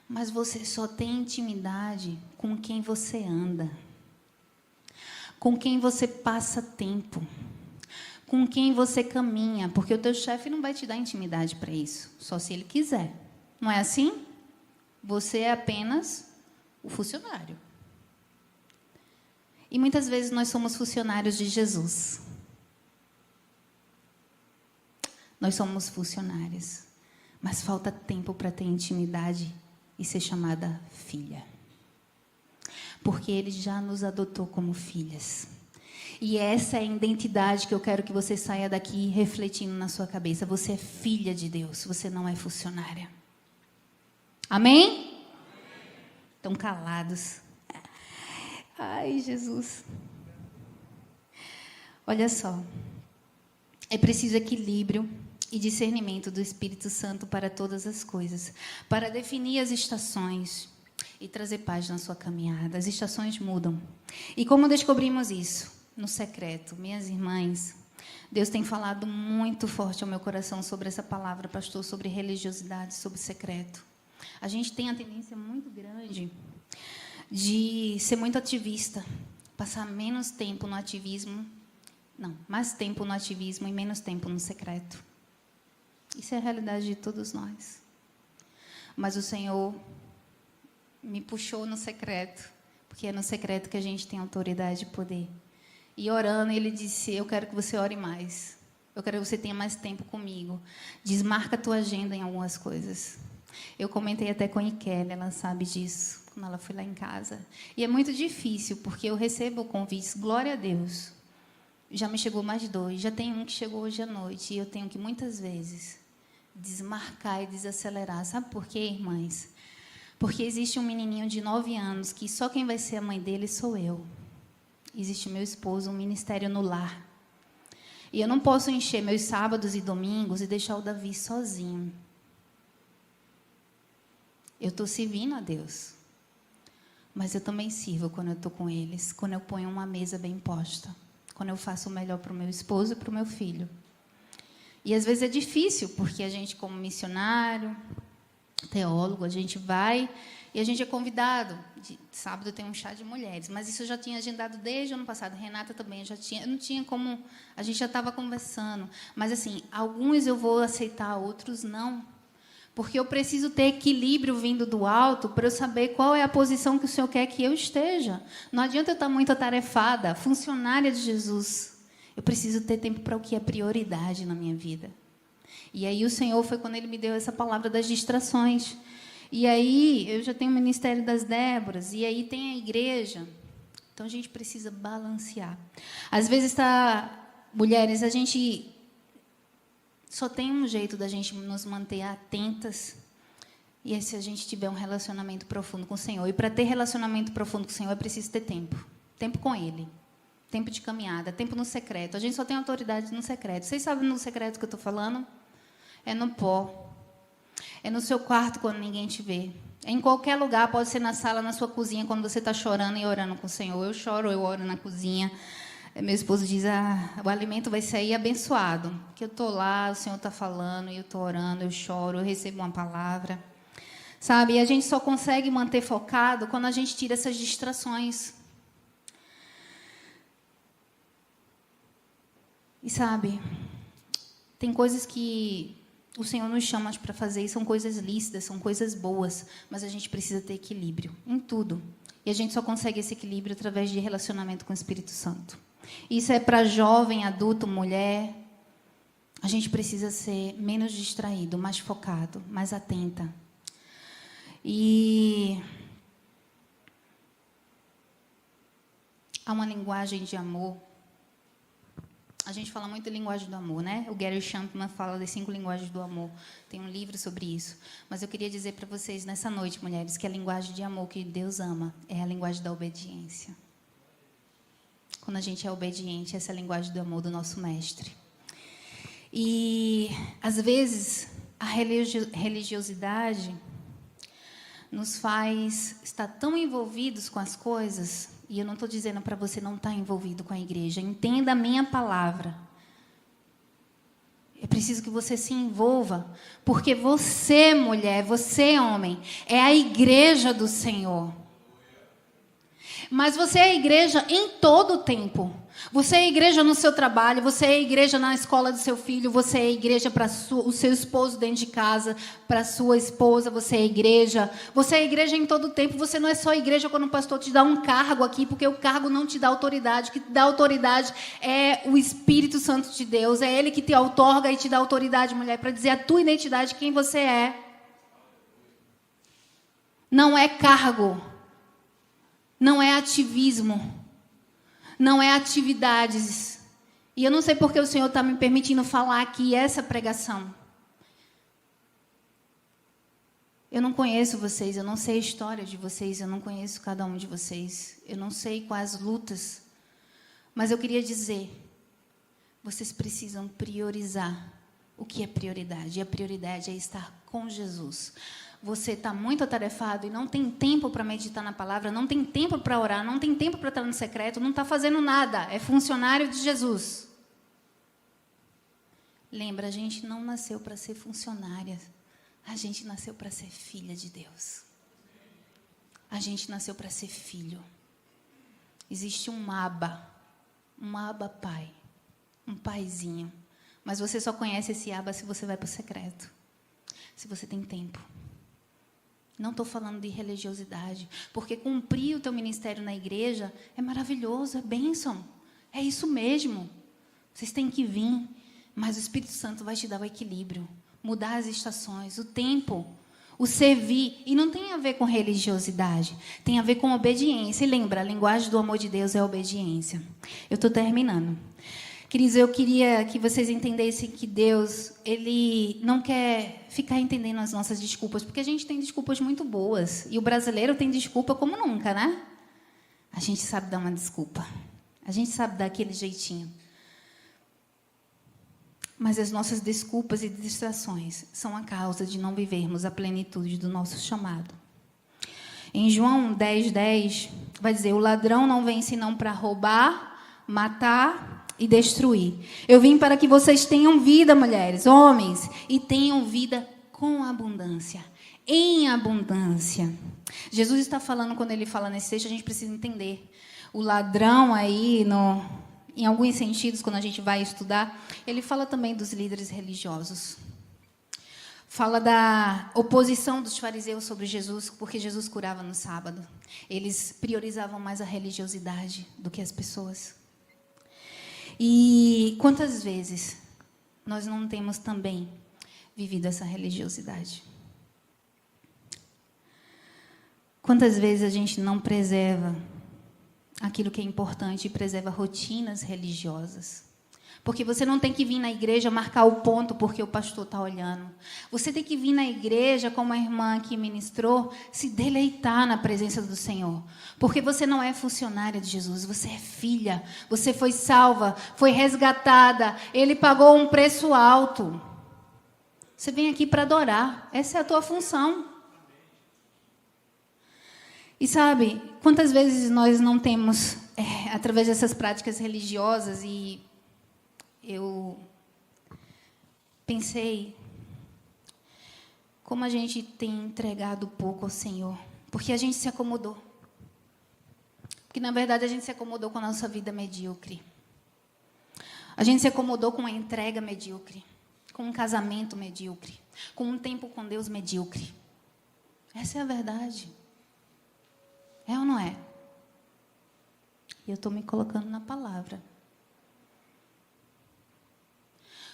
[SPEAKER 1] Mas você só tem intimidade com quem você anda, com quem você passa tempo, com quem você caminha, porque o teu chefe não vai te dar intimidade para isso, só se ele quiser. Não é assim? Você é apenas o funcionário. E muitas vezes nós somos funcionários de Jesus. Nós somos funcionários, mas falta tempo para ter intimidade e ser chamada filha. Porque Ele já nos adotou como filhas. E essa é a identidade que eu quero que você saia daqui refletindo na sua cabeça. Você é filha de Deus, você não é funcionária. Amém? Estão calados. Ai, Jesus. Olha só. É preciso equilíbrio e discernimento do Espírito Santo para todas as coisas, para definir as estações e trazer paz na sua caminhada. As estações mudam. E como descobrimos isso? No secreto. Minhas irmãs, Deus tem falado muito forte ao meu coração sobre essa palavra, pastor, sobre religiosidade, sobre secreto. A gente tem a tendência muito grande de ser muito ativista, passar menos tempo no ativismo, não, mais tempo no ativismo e menos tempo no secreto. Isso é a realidade de todos nós. Mas o Senhor me puxou no secreto, porque é no secreto que a gente tem autoridade e poder. E orando, Ele disse, eu quero que você ore mais. Eu quero que você tenha mais tempo comigo. Desmarca a tua agenda em algumas coisas. Eu comentei até com a Ikele, ela sabe disso, quando ela foi lá em casa. E é muito difícil, porque eu recebo convites, glória a Deus. Já me chegou mais 2, já tem um que chegou hoje à noite, e eu tenho que, muitas vezes, desmarcar e desacelerar. Sabe por quê, irmãs? Porque existe um menininho de 9 anos, que só quem vai ser a mãe dele sou eu. Existe o meu esposo, um ministério no lar. E eu não posso encher meus sábados e domingos e deixar o Davi sozinho. Eu estou servindo a Deus, mas eu também sirvo quando eu estou com eles, quando eu ponho uma mesa bem posta, quando eu faço o melhor para o meu esposo e para o meu filho. E às vezes é difícil, porque a gente, como missionário, teólogo, a gente vai e a gente é convidado. Sábado tem um chá de mulheres, mas isso eu já tinha agendado desde o ano passado. Renata também já tinha, não tinha como, a gente já estava conversando. Mas assim, alguns eu vou aceitar, outros não. Porque eu preciso ter equilíbrio vindo do alto para eu saber qual é a posição que o Senhor quer que eu esteja. Não adianta eu estar muito atarefada, funcionária de Jesus. Eu preciso ter tempo para o que é prioridade na minha vida. E aí o Senhor foi quando Ele me deu essa palavra das distrações. E aí eu já tenho o Ministério das Déboras, e aí tem a igreja. Então a gente precisa balancear. Às vezes, mulheres, a gente só tem um jeito da gente nos manter atentas, e é se a gente tiver um relacionamento profundo com o Senhor. E para ter relacionamento profundo com o Senhor é preciso ter tempo. Tempo com Ele. Tempo de caminhada, tempo no secreto. A gente só tem autoridade no secreto. Vocês sabem no secreto que eu estou falando? É no pó. É no seu quarto quando ninguém te vê. É em qualquer lugar, pode ser na sala, na sua cozinha, quando você está chorando e orando com o Senhor. Eu choro, eu oro na cozinha. Meu esposo diz, o alimento vai sair abençoado. Que eu estou lá, o Senhor está falando, e eu estou orando, eu choro, eu recebo uma palavra. Sabe, e a gente só consegue manter focado quando a gente tira essas distrações. E sabe, tem coisas que o Senhor nos chama para fazer, e são coisas lícitas, são coisas boas, mas a gente precisa ter equilíbrio em tudo. E a gente só consegue esse equilíbrio através de relacionamento com o Espírito Santo. Isso é para jovem, adulto, mulher. A gente precisa ser menos distraído, mais focado, mais atenta. E há uma linguagem de amor A gente fala muito de linguagem do amor, né? O Gary Chapman fala das 5 linguagens do amor. Tem um livro sobre isso. Mas eu queria dizer para vocês nessa noite, mulheres, que a linguagem de amor que Deus ama é a linguagem da obediência. Quando a gente é obediente, essa é a linguagem do amor do nosso mestre. E, às vezes, a religiosidade nos faz estar tão envolvidos com as coisas, e eu não estou dizendo para você não estar envolvido com a igreja, entenda a minha palavra. É preciso que você se envolva, porque você, mulher, você, homem, é a igreja do Senhor. Mas você é a igreja em todo o tempo. Você é a igreja no seu trabalho, você é a igreja na escola do seu filho, você é a igreja para o seu esposo dentro de casa, para a sua esposa, você é a igreja. Você é a igreja em todo o tempo. Você não é só a igreja quando o pastor te dá um cargo aqui, porque o cargo não te dá autoridade. O que te dá autoridade é o Espírito Santo de Deus. É Ele que te outorga e te dá autoridade, mulher, para dizer a tua identidade, quem você é. Não é cargo. Não é ativismo. Não é atividades. E eu não sei porque o Senhor está me permitindo falar aqui essa pregação. Eu não conheço vocês, eu não sei a história de vocês, eu não conheço cada um de vocês. Eu não sei quais lutas. Mas eu queria dizer, vocês precisam priorizar o que é prioridade. E a prioridade é estar com Jesus. Você está muito atarefado e não tem tempo para meditar na palavra, não tem tempo para orar, não tem tempo para estar no secreto, não está fazendo nada. É funcionário de Jesus. Lembra, a gente não nasceu para ser funcionária. A gente nasceu para ser filha de Deus. A gente nasceu para ser filho. Existe um Abba pai, um paizinho. Mas você só conhece esse Abba se você vai para o secreto, se você tem tempo. Não estou falando de religiosidade, porque cumprir o teu ministério na igreja é maravilhoso, é bênção. É isso mesmo. Vocês têm que vir, mas o Espírito Santo vai te dar o equilíbrio, mudar as estações, o tempo, o servir. E não tem a ver com religiosidade, tem a ver com obediência. E lembra, a linguagem do amor de Deus é a obediência. Eu estou terminando. Queridos, eu queria que vocês entendessem que Deus, Ele não quer ficar entendendo as nossas desculpas, porque a gente tem desculpas muito boas. E o brasileiro tem desculpa como nunca, né? A gente sabe dar uma desculpa. A gente sabe dar aquele jeitinho. Mas as nossas desculpas e distrações são a causa de não vivermos a plenitude do nosso chamado. Em João 10:10, vai dizer, o ladrão não vem senão para roubar, matar e destruir. Eu vim para que vocês tenham vida, mulheres, homens, e tenham vida com abundância, em abundância. Jesus está falando, quando ele fala nesse texto, a gente precisa entender. O ladrão aí, em alguns sentidos, quando a gente vai estudar, ele fala também dos líderes religiosos. Fala da oposição dos fariseus sobre Jesus, porque Jesus curava no sábado. Eles priorizavam mais a religiosidade do que as pessoas. E quantas vezes nós não temos também vivido essa religiosidade? Quantas vezes a gente não preserva aquilo que é importante e preserva rotinas religiosas? Porque você não tem que vir na igreja marcar o ponto porque o pastor está olhando. Você tem que vir na igreja, como a irmã aqui ministrou, se deleitar na presença do Senhor. Porque você não é funcionária de Jesus, você é filha. Você foi salva, foi resgatada. Ele pagou um preço alto. Você vem aqui para adorar. Essa é a tua função. E sabe, quantas vezes nós não temos, através dessas práticas religiosas, e eu pensei como a gente tem entregado pouco ao Senhor, porque a gente se acomodou. Porque, na verdade, a gente se acomodou com a nossa vida medíocre. A gente se acomodou com a entrega medíocre, com um casamento medíocre, com um tempo com Deus medíocre. Essa é a verdade. É ou não é? E eu estou me colocando na palavra.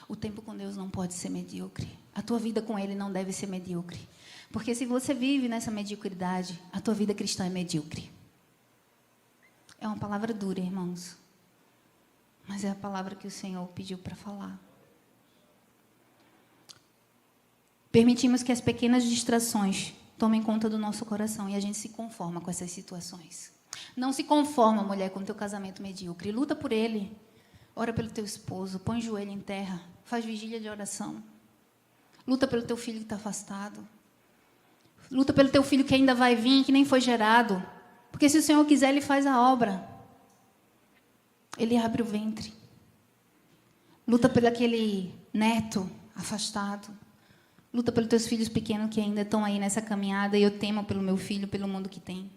[SPEAKER 1] O tempo com Deus não pode ser medíocre. A tua vida com Ele não deve ser medíocre. Porque se você vive nessa mediocridade, a tua vida cristã é medíocre. É uma palavra dura, irmãos. mas é a palavra que o Senhor pediu para falar. Permitimos que as pequenas distrações tomem conta do nosso coração e a gente se conforma com essas situações. Não se conforma, mulher, com o teu casamento medíocre. Luta por ele. Ora pelo teu esposo. Põe o joelho em terra. Faz vigília de oração. Luta pelo teu filho que está afastado. Luta pelo teu filho que ainda vai vir, que nem foi gerado. Porque se o Senhor quiser, Ele faz a obra. Ele abre o ventre. Luta pelo aquele neto afastado. Luta pelos teus filhos pequenos que ainda estão aí nessa caminhada. E eu temo pelo meu filho, pelo mundo que tem.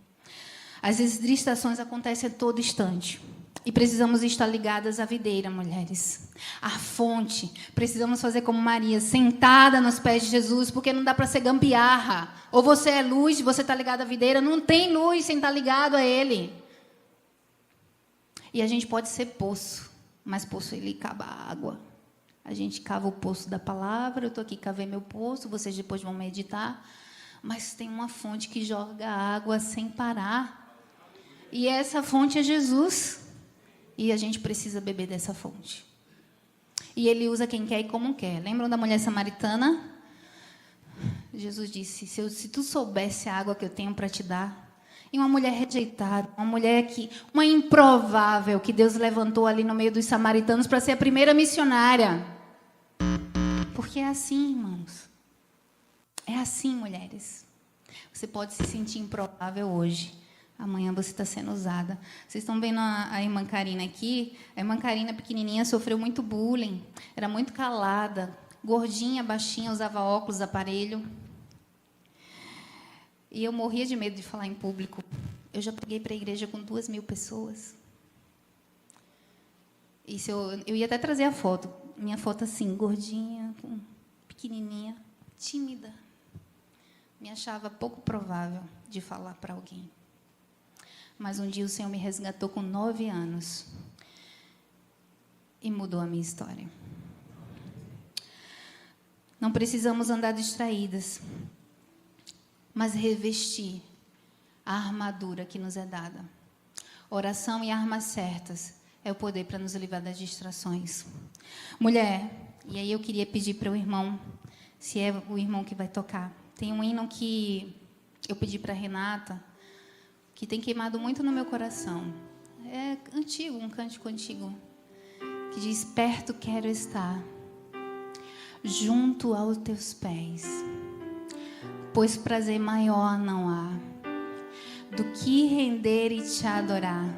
[SPEAKER 1] As distrações acontecem a todo instante. E precisamos estar ligadas à videira, mulheres. À fonte. Precisamos fazer como Maria, sentada nos pés de Jesus, porque não dá para ser gambiarra. Ou você é luz e você está ligado à videira. Não tem luz sem estar ligado a Ele. E a gente pode ser poço, mas poço ele cava água. A gente cava o poço da palavra. Eu estou aqui, cavei meu poço, vocês depois vão meditar. Mas tem uma fonte que joga água sem parar. E essa fonte é Jesus. E a gente precisa beber dessa fonte. E Ele usa quem quer e como quer. Lembram da mulher samaritana? Jesus disse, se tu soubesse a água que eu tenho para te dar. E uma mulher rejeitada, uma improvável que Deus levantou ali no meio dos samaritanos para ser a primeira missionária. Porque é assim, irmãos. É assim, mulheres. Você pode se sentir improvável hoje. Amanhã você está sendo usada. Vocês estão vendo a irmã Karina aqui? A irmã Karina, pequenininha, sofreu muito bullying. Era muito calada. Gordinha, baixinha, usava óculos, aparelho. E eu morria de medo de falar em público. Eu já preguei para a igreja com 2.000 pessoas. Isso eu ia até trazer a foto. Minha foto assim, gordinha, pequenininha, tímida. Me achava pouco provável de falar para alguém. Mas um dia o Senhor me resgatou com 9 anos. E mudou a minha história. Não precisamos andar distraídas, mas revestir a armadura que nos é dada. Oração e armas certas é o poder para nos livrar das distrações. Mulher, e aí eu queria pedir para o irmão, se é o irmão que vai tocar. Tem um hino que eu pedi para a Renata, que tem queimado muito no meu coração. É antigo, um cântico antigo, que diz, perto quero estar, junto aos teus pés, pois prazer maior não há do que render e te adorar.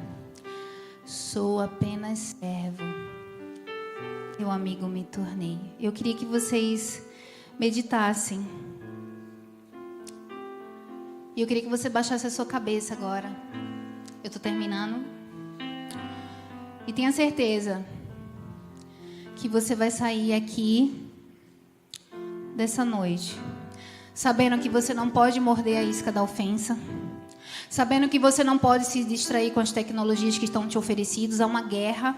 [SPEAKER 1] Sou apenas servo, meu amigo me tornei. Eu queria que vocês meditassem. E eu queria que você baixasse a sua cabeça agora. Eu estou terminando. E tenha certeza que você vai sair aqui dessa noite sabendo que você não pode morder a isca da ofensa, sabendo que você não pode se distrair com as tecnologias que estão te oferecidas. Há uma guerra.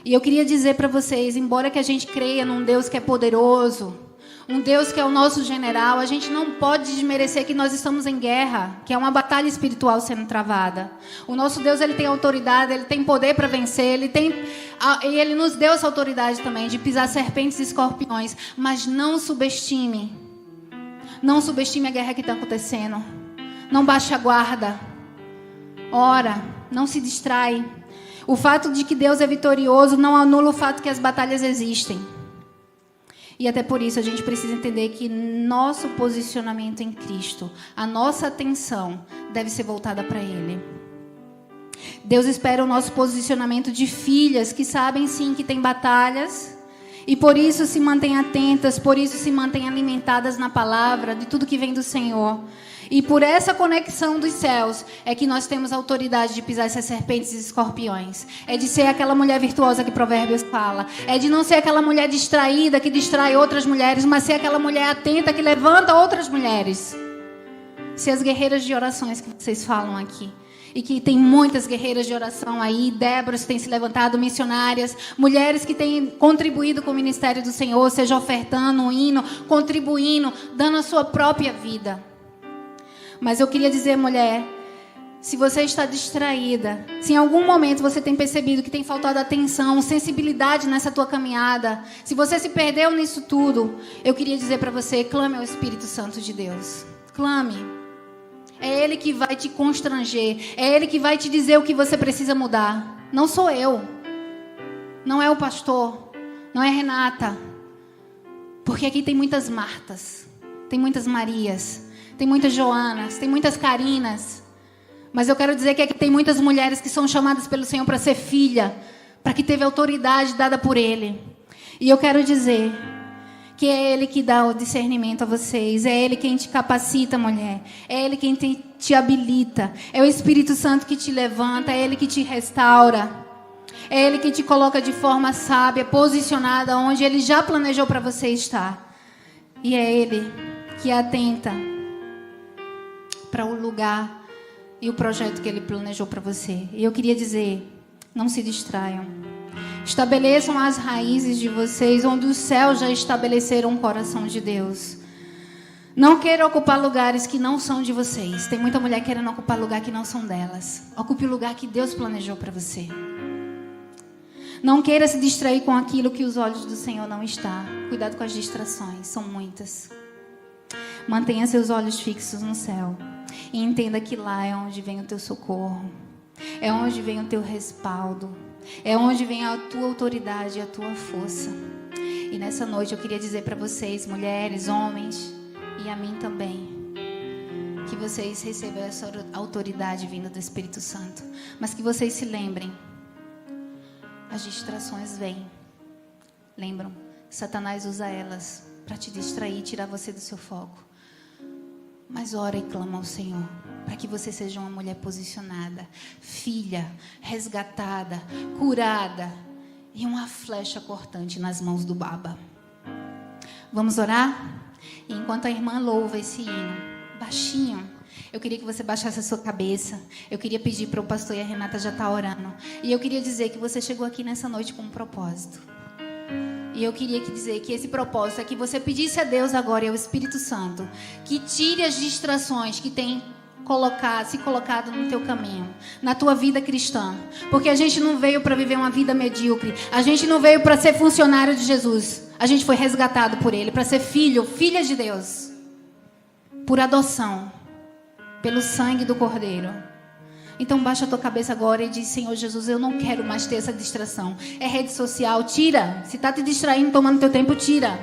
[SPEAKER 1] E eu queria dizer para vocês, embora que a gente creia num Deus que é poderoso, um Deus que é o nosso general, a gente não pode desmerecer que nós estamos em guerra, que é uma batalha espiritual sendo travada. O nosso Deus, Ele tem autoridade, Ele tem poder para vencer, e Ele nos deu essa autoridade também de pisar serpentes e escorpiões. Mas não subestime a guerra que está acontecendo. Não baixe a guarda. Ora, não se distrai. O fato de que Deus é vitorioso não anula o fato que as batalhas existem. E até por isso a gente precisa entender que nosso posicionamento em Cristo, a nossa atenção deve ser voltada para Ele. Deus espera o nosso posicionamento de filhas que sabem sim que tem batalhas e por isso se mantêm atentas, por isso se mantêm alimentadas na palavra, de tudo que vem do Senhor. E por essa conexão dos céus é que nós temos a autoridade de pisar essas serpentes e escorpiões. É de ser aquela mulher virtuosa que Provérbios fala. É de não ser aquela mulher distraída que distrai outras mulheres, mas ser aquela mulher atenta que levanta outras mulheres. Ser as guerreiras de orações que vocês falam aqui. E que tem muitas guerreiras de oração aí, Déboras que têm se levantado, missionárias, mulheres que têm contribuído com o ministério do Senhor, seja ofertando um hino, contribuindo, dando a sua própria vida. Mas eu queria dizer, mulher, Se você está distraída, se em algum momento você tem percebido que tem faltado atenção, sensibilidade nessa tua caminhada, se você se perdeu nisso tudo, eu queria dizer para você, clame ao Espírito Santo de Deus. Clame. É Ele que vai te constranger. É Ele que vai te dizer o que você precisa mudar. Não sou eu. Não é o pastor. Não é a Renata. Porque aqui tem muitas Martas. Tem muitas Marias. Tem muitas Joanas. Tem muitas Carinas. Mas eu quero dizer que aqui tem muitas mulheres que são chamadas pelo Senhor para ser filha, para que teve autoridade dada por Ele. E eu quero dizer que é Ele que dá o discernimento a vocês, é Ele quem te capacita, mulher, é Ele quem te habilita, é o Espírito Santo que te levanta, é Ele que te restaura, é Ele que te coloca de forma sábia, posicionada onde Ele já planejou para você estar. E é Ele que atenta para o lugar e o projeto que Ele planejou para você. E eu queria dizer, não se distraiam. Estabeleçam as raízes de vocês onde os céus já estabeleceram o coração de Deus. Não queiram ocupar lugares que não são de vocês. Tem muita mulher querendo ocupar lugar que não são delas. Ocupe o lugar que Deus planejou para você. Não queira se distrair com aquilo que os olhos do Senhor não estão. Cuidado com as distrações, são muitas. Mantenha seus olhos fixos no céu. E entenda que lá é onde vem o teu socorro. É onde vem o teu respaldo. É onde vem a tua autoridade e a tua força. E nessa noite eu queria dizer para vocês, mulheres, homens, e a mim também, que vocês recebam essa autoridade vinda do Espírito Santo. Mas que vocês se lembrem, as distrações vêm. Lembram? Satanás usa elas para te distrair, tirar você do seu foco. Mas ora e clama ao Senhor, para que você seja uma mulher posicionada, filha, resgatada, curada e uma flecha cortante nas mãos do Baba. Vamos orar? E enquanto a irmã louva esse hino, baixinho, eu queria que você baixasse a sua cabeça. Eu queria pedir para o pastor e a Renata já estar orando. E eu queria dizer que você chegou aqui nessa noite com um propósito. E eu queria dizer que esse propósito é que você pedisse a Deus agora e ao Espírito Santo que tire as distrações que tem se colocado no teu caminho, na tua vida cristã. Porque a gente não veio para viver uma vida medíocre. A gente não veio para ser funcionário de Jesus. A gente foi resgatado por Ele para ser filho, filha de Deus. Por adoção. Pelo sangue do Cordeiro. Então baixa a tua cabeça agora e diz: Senhor Jesus, eu não quero mais ter essa distração. É rede social, tira. Se está te distraindo, tomando teu tempo, tira.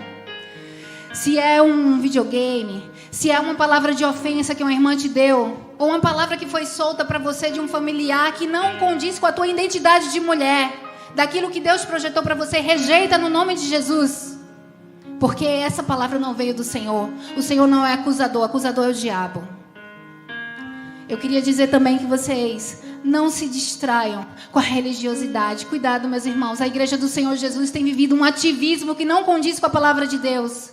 [SPEAKER 1] Se é um videogame, se é uma palavra de ofensa que uma irmã te deu, ou uma palavra que foi solta para você de um familiar que não condiz com a tua identidade de mulher, daquilo que Deus projetou para você, rejeita no nome de Jesus. Porque essa palavra não veio do Senhor. O Senhor não é acusador, acusador é o diabo. Eu queria dizer também que vocês não se distraiam com a religiosidade. Cuidado, meus irmãos. A igreja do Senhor Jesus tem vivido um ativismo que não condiz com a palavra de Deus.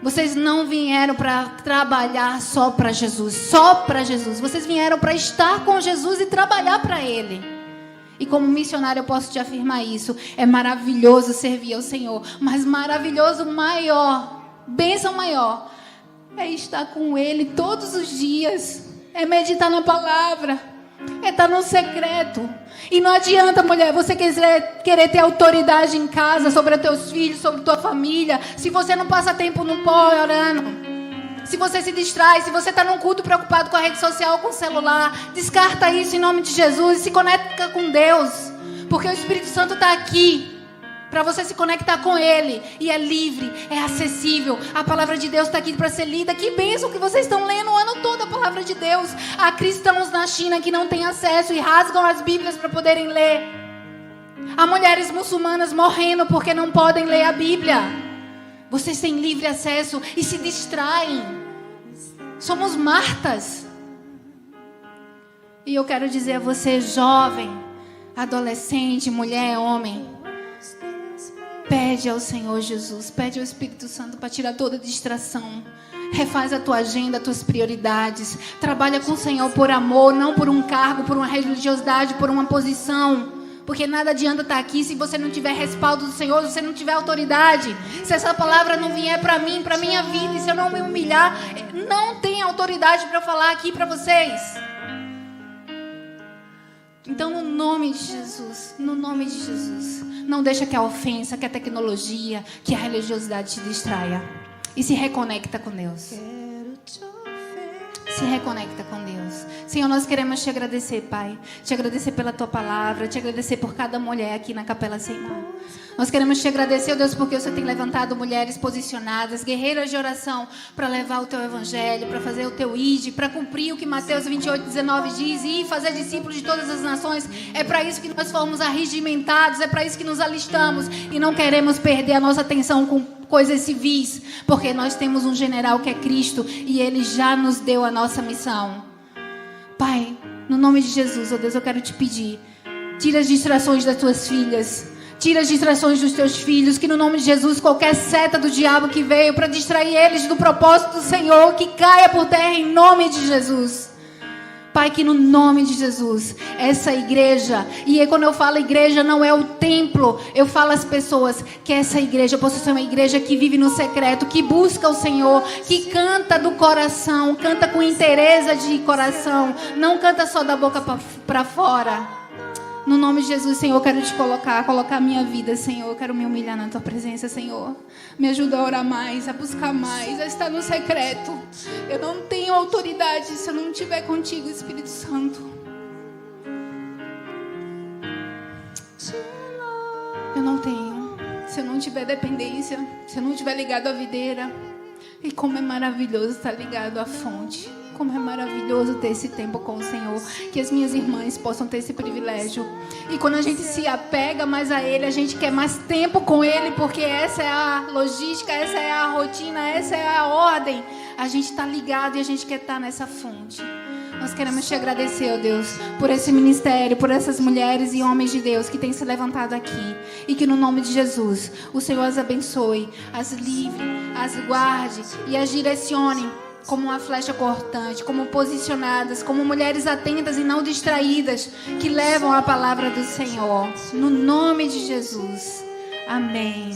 [SPEAKER 1] Vocês não vieram para trabalhar só para Jesus. Só para Jesus. Vocês vieram para estar com Jesus e trabalhar para Ele. E como missionário eu posso te afirmar isso. É maravilhoso servir ao Senhor. Mas maravilhoso maior, bênção maior, é estar com Ele todos os dias. É meditar na palavra. É estar no secreto. E não adianta, mulher, você querer ter autoridade em casa sobre os teus filhos, sobre tua família, se você não passa tempo no pó orando. Se você se distrai, se você está num culto preocupado com a rede social, com o celular, descarta isso em nome de Jesus e se conecta com Deus. Porque o Espírito Santo está aqui para você se conectar com Ele. E é livre, é acessível. A palavra de Deus está aqui para ser lida. Que bênção que vocês estão lendo o ano todo a palavra de Deus. Há cristãos na China que não têm acesso e rasgam as Bíblias para poderem ler. Há mulheres muçulmanas morrendo porque não podem ler a Bíblia. Vocês têm livre acesso e se distraem. Somos Martas. E eu quero dizer a você, jovem, adolescente, mulher, homem, pede ao Senhor Jesus, pede ao Espírito Santo para tirar toda distração. Refaz a tua agenda, as tuas prioridades. Trabalha com o Senhor por amor, não por um cargo, por uma religiosidade, por uma posição. Porque nada adianta estar aqui se você não tiver respaldo do Senhor, se você não tiver autoridade. Se essa palavra não vier para mim, para minha vida, e se eu não me humilhar, não tem autoridade para falar aqui para vocês. Então, no nome de Jesus, não deixa que a ofensa, que a tecnologia, que a religiosidade te distraia. E se reconecta com Deus. Se reconecta com Deus. Senhor, nós queremos te agradecer, Pai. Te agradecer pela tua palavra. Te agradecer por cada mulher aqui na Capela Seimar. Nós queremos te agradecer, Deus, porque o Senhor tem levantado mulheres posicionadas, guerreiras de oração, para levar o teu evangelho, para fazer o teu ide, para cumprir o que Mateus 28:19 diz, e fazer discípulos de todas as nações. É para isso que nós fomos arregimentados, é para isso que nos alistamos, e não queremos perder a nossa atenção com coisas civis, porque nós temos um general que é Cristo, e Ele já nos deu a nossa missão. Pai, no nome de Jesus, ó Deus, eu quero te pedir, tira as distrações das tuas filhas, tira as distrações dos teus filhos, que no nome de Jesus, qualquer seta do diabo que veio para distrair eles do propósito do Senhor, que caia por terra em nome de Jesus. Pai, que no nome de Jesus, essa igreja, e aí quando eu falo igreja, não é o templo, eu falo às pessoas, que essa igreja possa ser uma igreja que vive no secreto, que busca o Senhor, que canta do coração, canta com interesse de coração, não canta só da boca para fora. No nome de Jesus, Senhor, eu quero te colocar a minha vida, Senhor. Eu quero me humilhar na tua presença, Senhor. Me ajuda a orar mais, a buscar mais, a estar no secreto. Eu não tenho autoridade se eu não estiver contigo, Espírito Santo. Eu não tenho. Se eu não tiver dependência, se eu não estiver ligado à videira. E como é maravilhoso estar ligado à fonte. Como é maravilhoso ter esse tempo com o Senhor. Que as minhas irmãs possam ter esse privilégio. E quando a gente se apega mais a Ele, a gente quer mais tempo com Ele, porque essa é a logística, essa é a rotina, essa é a ordem. A gente está ligado e a gente quer estar nessa fonte. Nós queremos te agradecer, ó Deus, por esse ministério, por essas mulheres e homens de Deus que têm se levantado aqui. E que no nome de Jesus, o Senhor as abençoe, as livre, as guarde e as direcione como uma flecha cortante, como posicionadas, como mulheres atentas e não distraídas, que levam a palavra do Senhor. No nome de Jesus. Amém.